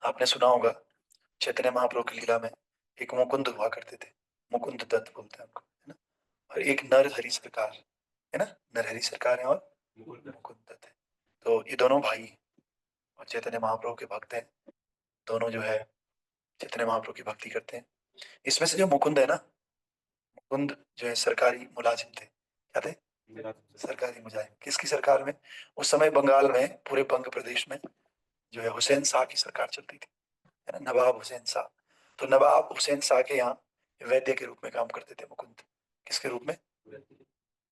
आपने सुना होगा चैतन्य महाप्रभु की लीला में एक मुकुंद हुआ करते थे। मुकुंद दत्त बोलते हैं उनको, है ना। और एक नरहरि सरकार, है ना। नरहरि सरकार है और मुकुंद दत्त है। तो ये दोनों भाई और चैतन्य महाप्रभु के भक्त हैं। दोनों जो है चैतन्य महाप्रभु की भक्ति करते हैं। इसमें से जो मुकुंद है ना, मुकुंद जो है सरकारी मुलाजिम थे। क्या थे? सरकारी मुलाजिम। किसकी सरकार में? उस समय बंगाल में, पूरे बंग प्रदेश में जो है हुसैन शाह की सरकार चलती थी, है ना, नवाब हुसैन शाह। तो नवाब हुसैन शाह के यहाँ वैद्य के रूप में काम करते थे मुकुंद। किसके रूप में?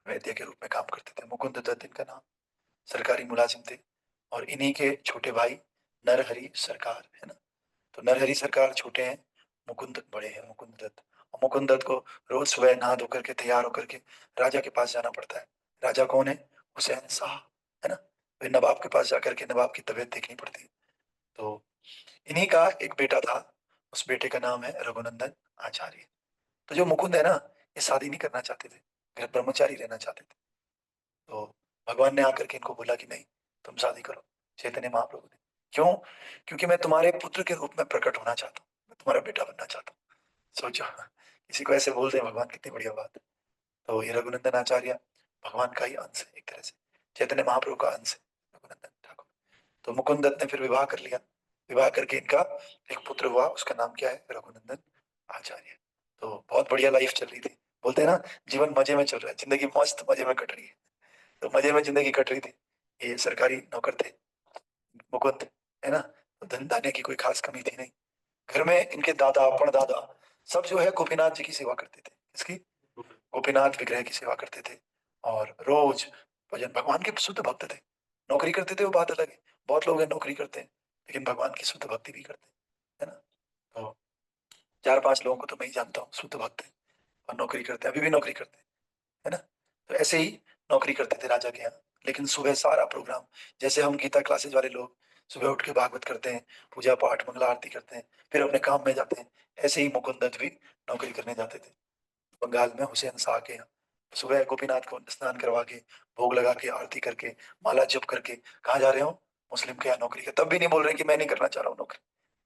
वैद्य के रूप में काम करते थे। मुकुंद दत्त इनका नाम। सरकारी मुलाजिम थे। और इन्हीं के छोटे भाई नरहरि सरकार, है ना। तो नरहरि सरकार छोटे हैं, मुकुंद बड़े हैं, मुकुंद दत्त। और मुकुंद दत्त को रोज सुबह नहा धो करके तैयार होकर के राजा के पास जाना पड़ता है। राजा कौन है? हुसैन शाह, है ना। फिर नवाब के पास जाकर के नवाब की तबीयत देखनी पड़ती है। तो इन्हीं का एक बेटा था। उस बेटे का नाम है रघुनंदन आचार्य। तो जो मुकुंद है ना, ये शादी नहीं करना चाहते थे, घर ब्रह्मचारी रहना चाहते थे। तो भगवान ने आकर के इनको बोला कि नहीं, तुम शादी करो। चैतन्य महाप्रभु ने। क्यों? क्योंकि मैं तुम्हारे पुत्र के रूप में प्रकट होना चाहता हूँ, मैं तुम्हारा बेटा बनना चाहता हूँ। सोचो, किसी को ऐसे बोल दे भगवान, कितनी बढ़िया बात है। तो ये रघुनंदन आचार्य भगवान का ही अंश है, एक तरह से चैतन्य महाप्रभु का अंश है रघुनंदन ठाकुर। तो मुकुंद दत्त ने फिर विवाह कर लिया। विवाह करके इनका एक पुत्र हुआ, उसका नाम क्या है? रघुनंदन आचार्य। तो बहुत बढ़िया लाइफ चल रही थी। बोलते हैं ना, जीवन मजे में चल रहा है, जिंदगी मस्त मजे में कट रही है। तो मजे में जिंदगी कट रही थी। ये सरकारी नौकर थे मुकुंद, है ना। तो धन धान्य की कोई खास कमी थी नहीं। घर में इनके दादा परदादा सब जो है गोपीनाथ जी की सेवा करते थे। किसकी? गोपीनाथ विग्रह की सेवा करते थे। और रोज भजन, भगवान के शुद्ध भक्त थे। नौकरी करते थे वो बात अलग है, बहुत लोग हैं नौकरी करते हैं, लेकिन भगवान की शुद्ध भक्ति भी करते हैं, है ना। तो 4-5 लोगों को तो मैं ही जानता हूँ शुद्ध भक्त है और नौकरी करते हैं, अभी भी नौकरी करते हैं, है ना। तो ऐसे ही नौकरी करते थे राजा के यहाँ। लेकिन सुबह सारा प्रोग्राम, जैसे हम गीता क्लासेज वाले लोग सुबह उठ के भागवत करते हैं, पूजा पाठ मंगला आरती करते हैं, फिर अपने काम में जाते हैं, ऐसे ही मुकुंद दत्त भी नौकरी करने जाते थे बंगाल में हुसैन शाह के यहाँ। सुबह गोपीनाथ को स्नान करवा के, भोग लगा के, आरती करके, माला जप करके, कहाँ जा रहे हो? मुस्लिम के यहाँ नौकरी का। तब भी नहीं बोल रहे कि मैं नहीं करना चाह रहा हूँ नौकरी,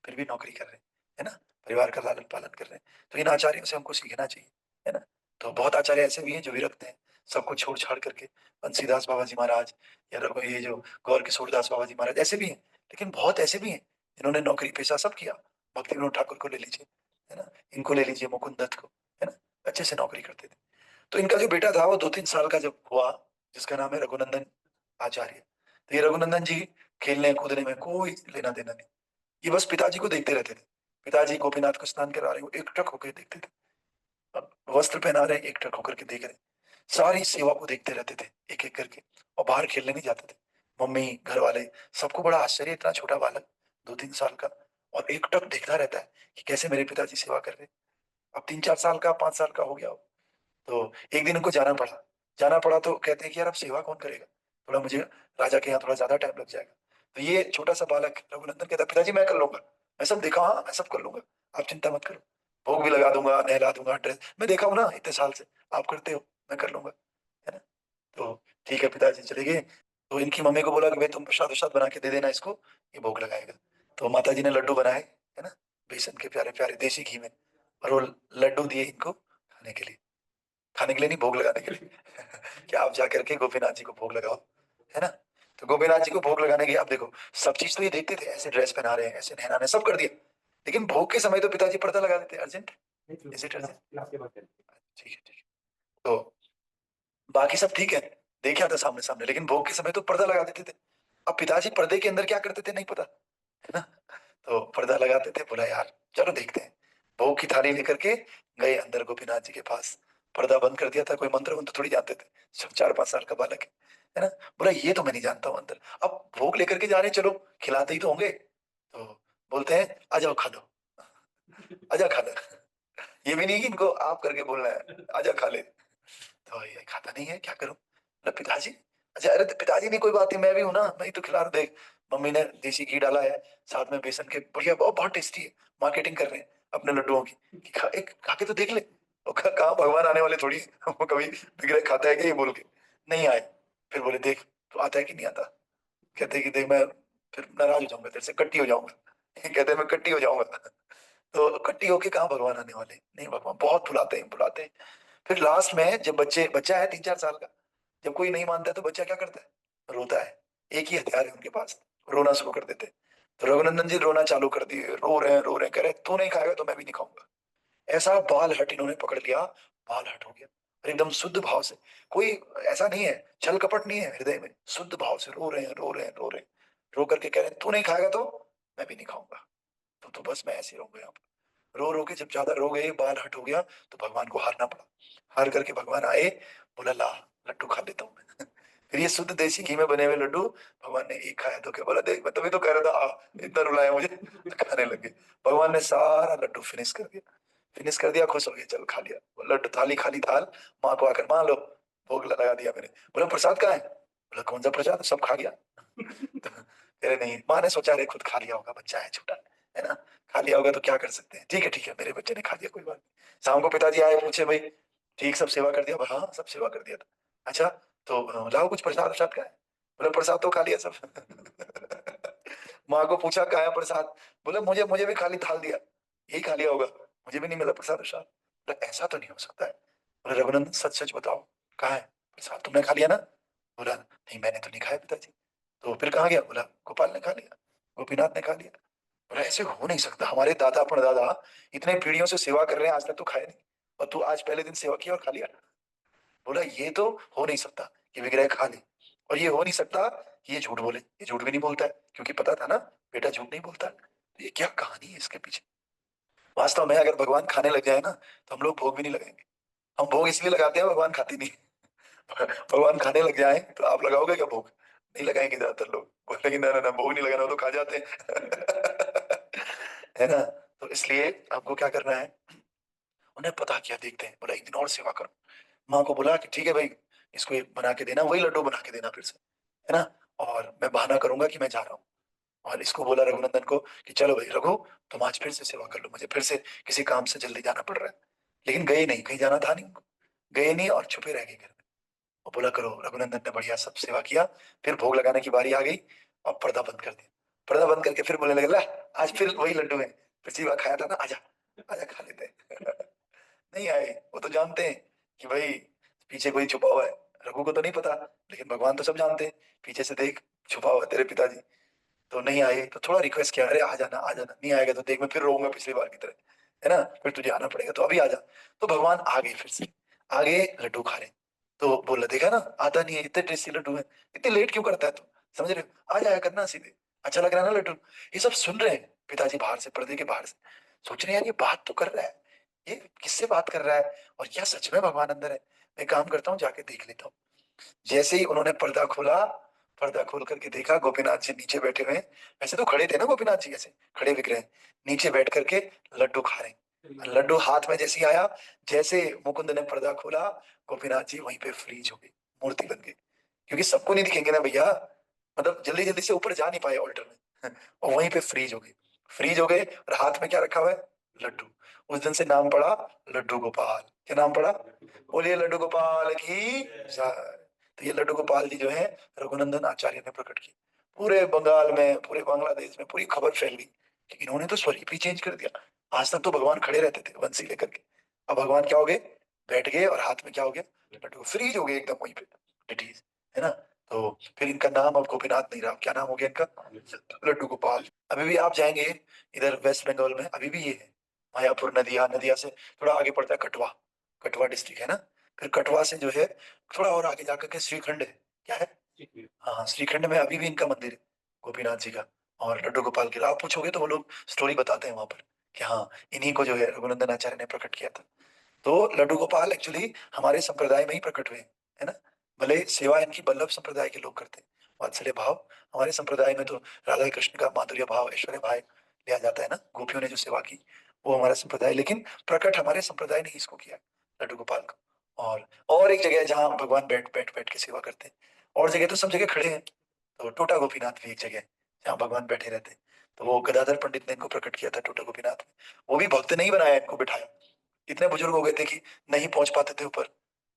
फिर भी नौकरी कर रहे हैं, है ना। परिवार का लालन पालन कर रहे हैं। तो इन आचार्यों से हमको सीखना चाहिए, है ना। तो बहुत आचार्य ऐसे भी हैं जो विरक्त हैं, सबको छोड़ छाड़ करके। बंसीदास बाबा जी महाराज, या ये जो गौर किशोर दास बाबा जी महाराज, ऐसे भी हैं। लेकिन बहुत ऐसे भी हैं जिन्होंने नौकरी पेशा सब किया। भक्ति विनोद ठाकुर को ले लीजिए, है ना। इनको ले लीजिए, मुकुंद दत्त को, है ना। अच्छे से नौकरी करते थे। तो इनका जो बेटा था वो 2-3 साल का जब हुआ, जिसका नाम है रघुनंदन आचार्य। तो ये रघुनंदन जी खेलने कूदने में कोई लेना देना नहीं। ये बस पिताजी को देखते रहते थे। पिताजी गोपीनाथ को स्नान करा रहे हो, एकटक होकर देखते थे। अब वस्त्र पहना रहे हैं, एकटक होकर के देख रहे हैं। सारी सेवा को देखते रहते थे, एक एक करके। और बाहर खेलने नहीं जाते थे। मम्मी, घर वाले, सबको बड़ा आश्चर्य, इतना छोटा बालक 2-3 साल का, और एकटक देखता रहता है कि कैसे मेरे पिताजी सेवा कर रहे हैं। अब 3-4 साल का, 5 साल का हो गया हो। तो एक दिन उनको जाना पड़ा। जाना पड़ा तो कहते हैं कि यार अब सेवा कौन करेगा, थोड़ा मुझे राजा के यहाँ थोड़ा ज्यादा टाइम लग जाएगा। तो ये छोटा सा बालक रघुनंदन कहता है, पिताजी मैं कर लूंगा, मैं सब देखा, हाँ मैं सब कर लूंगा, आप चिंता मत करो। भोग भी लगा दूंगा, नहला दूंगा, ड्रेस मैं देखा हूँ ना इतने साल से, आप करते हो, मैं कर लूंगा, है ना। तो ठीक है, पिताजी चले गए। तो इनकी मम्मी को बोला कि भाई तुम प्रसाद वसाद बना के दे देना इसको, ये भोग लगाएगा। तो माता जी ने लड्डू बनाए, है ना, बेसन के प्यारे प्यारे देसी घी में। और वो लड्डू दिए इनको खाने के लिए। खाने के लिए नहीं, भोग लगाने के लिए। कि आप जा करके गोपीनाथ जी को भोग लगाओ, है ना। तो गोपीनाथ जी को भोग लगाने के, आप देखो, सब चीज तो ये देखते थे, ऐसे ड्रेस पहना रहे हैं, ऐसे नहना रहे हैं, सब कर दिया। लेकिन भोग के समय तो पिताजी पर्दा लगा देते, अर्जेंट, इज इट अर्जेंट? ठीक है, ठीक है। तो बाकी सब ठीक है, देखा था सामने सामने, लेकिन भोग के समय तो पर्दा लगा देते थे। अब पिताजी पर्दे के अंदर क्या करते थे नहीं पता, है ना। तो पर्दा लगाते थे, बोला यार चलो देखते हैं। भोग की थाली लेकर के गए अंदर गोपीनाथ जी के पास। पर्दा बंद कर दिया था, कोई मंत्र वंत्र थोड़ी जानते थे, सब 4-5 साल का बालक है ना। बोला ये तो मैं नहीं जानता हूँ अंदर। अब भोग लेकर के जा रहे हैं, चलो खिलाते ही तो होंगे। तो बोलते हैं आ जाओ खा लो, आजा खा लो। ये भी नहीं कि इनको आप करके बोलना है, आजा खा ले। तो ये खाता नहीं है, क्या करूं? बोला पिताजी, अच्छा, अरे तो पिताजी नहीं, कोई बात नहीं, मैं भी हूं ना, मैं ही तो खिला रहा हूं। देख, मम्मी ने देसी घी डाला है, साथ में बेसन के, बढ़िया, बहुत बहुत टेस्टी है। मार्केटिंग कर रहे हैं अपने लड्डुओं की कि एक खा के तो देख ले। और कहाँ भगवान आने वाले थोड़ी हैं। वो कभी विग्रह खाता है कि ये बोल के नहीं आए। फिर बोले देख तो आता है कि नहीं आता। कहते हैं कि देख मैं फिर नाराज हो जाऊंगा, तेरे से कट्टी हो जाऊंगा, कहते हैं मैं कट्टी हो जाऊंगा। तो कट्टी होके कहाँ भगवान आने वाले, नहीं, भगवान बहुत बुलाते हैं बुलाते हैं। फिर लास्ट में जब बच्चा है 3-4 साल का, जब कोई नहीं मानता है तो बच्चा क्या करता है, रोता है। एक ही हथियार है उनके पास, रोना शुरू कर देते हैं। तो रघुनंदन जी रोना चालू कर दिए, रो रहे हैं, कह रहे तू नहीं खाएगा तो मैं भी नहीं खाऊंगा। ऐसा बाल हट इन्होंने पकड़ लिया, बाल हट हो गया, और एकदम शुद्ध भाव से। कोई ऐसा नहीं है, छल कपट नहीं है हृदय में, शुद्ध भाव से रो रहे हैं रो रहे हैं रो रहे हैं। रो करके कह रहे हैं तू नहीं खाएगा तो मैं भी नहीं खाऊंगा, तो बस मैं ऐसे ही रहूंगा यहाँ पर। रो रो के जब ज्यादा रो गए, बाल हट हो गया, तो भगवान को हारना पड़ा। हार करके भगवान आए, बोला ला लड्डू खा लेता हूँ मैं। फिर ये शुद्ध देसी घी में बने हुए लड्डू भगवान ने एक खाया, तो क्या बोला, देख मैं तभी तो कह रहा था इतना रुलाया मुझे। तो खाने लगे। भगवान ने सारा लड्डू फिनिश कर दिया, फिनिश कर दिया, खुश हो गया, चल खा लिया। वो लड्डू थाली खाली थाल, माँ को आकर, माँ लो भोग लगा दिया मैंने। बोला प्रसाद कहाँ है, बोला कौन सा प्रसाद, सब खा गया। तो कह रहे नहीं, माँ ने सोचा अरे खुद खा लिया होगा, बच्चा है छोटा, है ना, खा लिया होगा तो क्या कर सकते हैं, ठीक है मेरे बच्चे ने खा लिया, कोई बात नहीं। शाम को पिताजी आए, पूछे भाई ठीक सब सेवा कर दिया, बोला हाँ सब सेवा कर दिया था। अच्छा तो लाओ कुछ प्रसाद प्रसाद का है, बोले प्रसाद तो खा लिया सब। माँ को पूछा कहाँ है प्रसाद, बोले मुझे मुझे भी खाली थाल दिया, यही खा लिया होगा, मुझे भी नहीं मिला प्रसाद प्रसाद। बोला ऐसा तो नहीं हो सकता है। बोले रघुनंदन सच सच बताओ कहाँ है प्रसाद, तुमने खा लिया ना। बोला नहीं मैंने तो नहीं खाया पिताजी। तो फिर कहाँ गया, बोला गोपाल ने खा लिया, गोपीनाथ ने खा लिया। बोला ऐसे हो नहीं सकता, हमारे दादा परदादा इतने पीढ़ियों से सेवा कर रहे हैं, आज तक तो खाया नहीं, और तू आज पहले दिन सेवा किया और खा लिया। बोला ये तो हो नहीं सकता कि विग्रह खा ले, और ये हो नहीं सकता कि ये झूठ बोले, ये झूठ भी नहीं बोलता है, क्योंकि पता था ना बेटा झूठ नहीं बोलता है। तो ये क्या कहानी है इसके पीछे। वास्तव में अगर भगवान खाने लग जाए ना, तो हम लोग भोग भी नहीं लगाएंगे। हम भोग इसलिए लगाते हैं, भगवान खाते नहीं। भगवान खाने लग जाए तो आप लगाओगे क्या भोग, नहीं लगाएंगे ज्यादातर लोग, बोलेंगे ना ना ना भोग नहीं लगाना, वो तो खा जाते हैं। है ना। तो इसलिए आपको क्या करना है, उन्हें पता किया, देखते हैं, बोला एक दिन और सेवा करो। माँ को बोला कि ठीक है भाई, इसको ये बना के देना, वही लड्डू बना के देना फिर से, है ना, और मैं बहाना करूंगा कि मैं जा रहा हूँ। और इसको बोला रघुनंदन को कि चलो भाई रघु, तुम आज फिर से सेवा कर लो, मुझे फिर से किसी काम से जल्दी जाना पड़ रहा है। लेकिन गए नहीं, कहीं जाना था नहीं उनको, गए नहीं और छुपे रह गए घर में। और बोला करो, रघुनंदन ने बढ़िया सब सेवा किया। फिर भोग लगाने की बारी आ गई, और पर्दा बंद कर दिया। पर्दा बंद करके फिर बोलने लगे ला, आज फिर वही लड्डू है, पिछली बार खाया था ना, आजा आजा खा लेते हैं। नहीं आए, वो तो जानते हैं कि भाई पीछे कोई छुपा हुआ है। रघु को तो नहीं पता, लेकिन भगवान तो सब जानते हैं, पीछे से देख छुपा हुआ है तेरे पिताजी। तो नहीं आए, तो थोड़ा रिक्वेस्ट किया, अरे आ जाना, नहीं आएगा तो देख मैं फिर रोऊंगा पिछली बार की तरह, है ना, फिर तुझे आना पड़ेगा, तो अभी आ जा। तो भगवान आ गए, फिर से आ गए, लड्डू खा रहे। तो बोला देखा ना, आता नहीं है, इतने टेस्टी लड्डू है, इतनी लेट क्यों करता है तू, समझ रहे हो, आ जाया करना सीधे, अच्छा लग रहा है ना लड्डू। ये सब सुन रहे हैं पिताजी बाहर से, पर्दे के बाहर से, सोच रहे हैं यार ये बात तो कर रहा है, ये किससे बात कर रहा है, और क्या सच में भगवान अंदर है। मैं काम करता हूँ, जाके देख लेता हूँ। जैसे ही उन्होंने पर्दा खोला, पर्दा खोल करके देखा गोपीनाथ जी नीचे बैठे हुए हैं। वैसे तो खड़े थे ना गोपीनाथ जी, ऐसे खड़े दिख रहे हैं, नीचे बैठ करके लड्डू खा रहे हैं। लड्डू हाथ में जैसे ही आया, जैसे मुकुंद ने पर्दा खोला, गोपीनाथ जी वहीं पे फ्रीज हो गए, मूर्ति बन गई। क्योंकि सबको नहीं दिखेंगे ना भैया, मतलब जल्दी जल्दी से ऊपर जा नहीं पाए ऑल्टर में। और वहीं पे फ्रीज हो गए, फ्रीज हो गए, और हाथ में क्या रखा हुआ है, लड्डू। उस दिन से नाम पड़ा लड्डू गोपाल। क्या नाम पड़ा, बोलिए लड्डू गोपाल की जय। तो ये लड्डू गोपाल जी जो है, रघुनंदन आचार्य ने प्रकट की। पूरे बंगाल में, पूरे बांग्लादेश में पूरी खबर फैल गई कि इन्होंने तो स्वरूप ही चेंज कर दिया। आज तक तो भगवान खड़े रहते थे बंसी लेकर के, अब भगवान क्या हो गए, बैठ गए, और हाथ में क्या हो गया, लड्डू, फ्रीज हो गए एकदम वहीं पे, इट इज, है ना। तो फिर इनका नाम अब गोपीनाथ नहीं रहा, क्या नाम हो गया इनका, लड्डू गोपाल। अभी भी आप जाएंगे इधर वेस्ट बंगाल में, अभी भी ये है, मायापुर नदिया, नदिया से थोड़ा आगे पड़ता है कटवा, कटवा डिस्ट्रिक्ट है ना। फिर कटवा से जो है थोड़ा और आगे जाकर के श्रीखंड है, क्या है, हाँ श्रीखंड में अभी भी इनका मंदिर है, गोपीनाथ जी का और लड्डू गोपाल के। आप पूछोगे तो वो लोग स्टोरी बताते हैं वहां पर कि हाँ इन्हीं को जो है रघुनंदन आचार्य ने प्रकट किया था। तो लड्डू गोपाल एक्चुअली हमारे संप्रदाय में ही प्रकट हुए, है ना। भले सेवा इनकी बल्लभ संप्रदाय के लोग करते हैं, वात्सल्य भाव। हमारे संप्रदाय में तो राधा कृष्ण का माधुर्य भाव, ऐश्वर्य भाव लिया जाता है ना, गोपियों ने जो सेवा की वो हमारा संप्रदाय, लेकिन प्रकट हमारे संप्रदाय ने ही इसको किया, लड्डू गोपाल को। और एक जगह है जहाँ भगवान बैठ बैठ बैठ के सेवा करते हैं, और जगह तो सब जगह खड़े हैं। तो टोटा गोपीनाथ भी एक जगह है जहाँ भगवान बैठे रहते हैं। तो वो गदाधर पंडित ने इनको प्रकट किया था टोटा गोपीनाथ में। वो भी भक्त नहीं बनाया, इनको बिठाया, इतने बुजुर्ग हो गए थे कि नहीं पहुंच पाते थे ऊपर।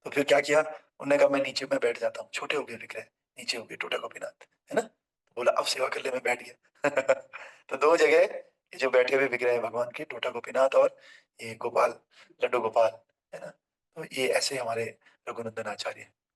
तो फिर क्या किया, उन्होंने कहा मैं नीचे में बैठ जाता हूँ, छोटे हो गए विग्रह, नीचे हो गए टोटा गोपीनाथ, है ना। तो बोला अब सेवा कर ले, मैं बैठ गया। तो दो जगह जो बैठे हुए विग्रह है भगवान के, टोटा गोपीनाथ और ये गोपाल, लड्डू गोपाल, है ना? तो ये ऐसे हमारे रघुनंदन आचार्य हैं।